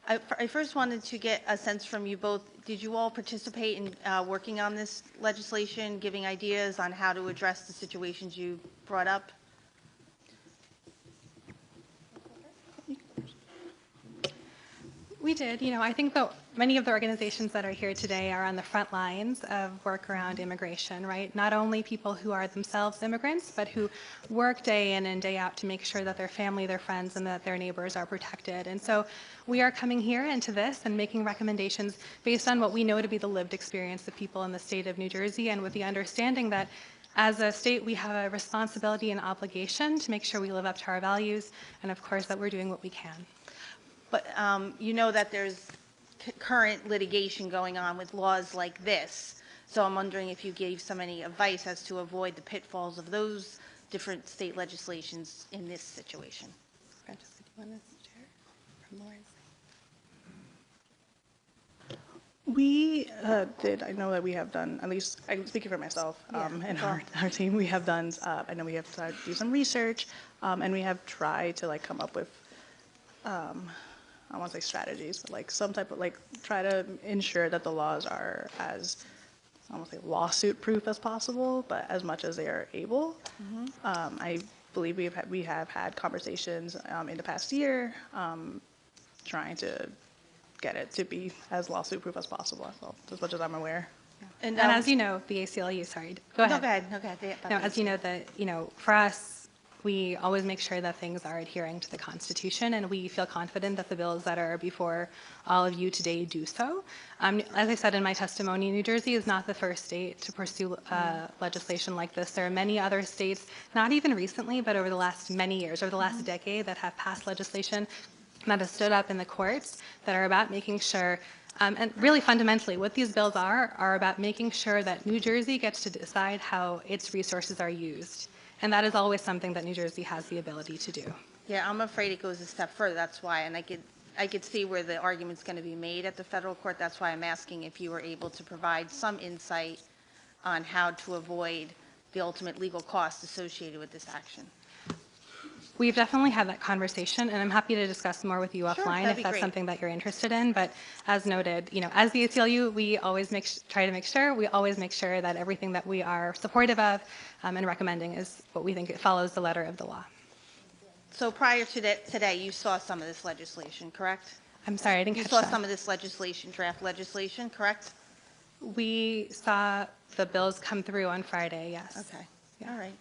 I first wanted to get a sense from you both. Did you all participate in working on this legislation, giving ideas on how to address the situations you brought up? We did. I think that many of the organizations that are here today are on the front lines of work around immigration, right? Not only people who are themselves immigrants, but who work day in and day out to make sure that their family, their friends, and that their neighbors are protected. And so we are coming here into this and making recommendations based on what we know to be the lived experience of people in the state of New Jersey, and with the understanding that as a state, we have a responsibility and obligation to make sure we live up to our values, and of course that we're doing what we can. But you know that there's current litigation going on with laws like this. So I'm wondering if you gave any advice as to avoid the pitfalls of those different state legislations in this situation. Francesca, do you want to share from Lawrence? We did. I know that we have done, at least I'm speaking for myself and our team, we have done, I know we have tried to do some research and we have tried to come up with I don't want to say strategies, but some type of try to ensure that the laws are as, I don't want to say lawsuit proof as possible, but as much as they are able. Mm-hmm. I believe we have had conversations in the past year trying to get it to be as lawsuit proof as possible, as much as I'm aware. Yeah. And as you know, the ACLU, sorry, go ahead. No, go ahead. No, as you know, for us, we always make sure that things are adhering to the Constitution, and we feel confident that the bills that are before all of you today do so. As I said in my testimony, New Jersey is not the first state to pursue legislation like this. There are many other states, not even recently, but over the last many years, over the last decade, that have passed legislation that has stood up in the courts that are about making sure, and really fundamentally what these bills are about making sure that New Jersey gets to decide how its resources are used. And that is always something that New Jersey has the ability to do. Yeah, I'm afraid it goes a step further. That's why, and I could see where the argument's going to be made at the federal court. That's why I'm asking if you were able to provide some insight on how to avoid the ultimate legal costs associated with this action. We've definitely had that conversation, and I'm happy to discuss more with you offline if that's something that you're interested in. But as noted, as the ACLU, we always try to make sure that everything that we are supportive of and recommending is what we think it follows the letter of the law. So prior to today, you saw some of this legislation, correct? I'm sorry, I didn't catch that. You saw some of this draft legislation, correct? We saw the bills come through on Friday, yes. Okay. Yeah. All right.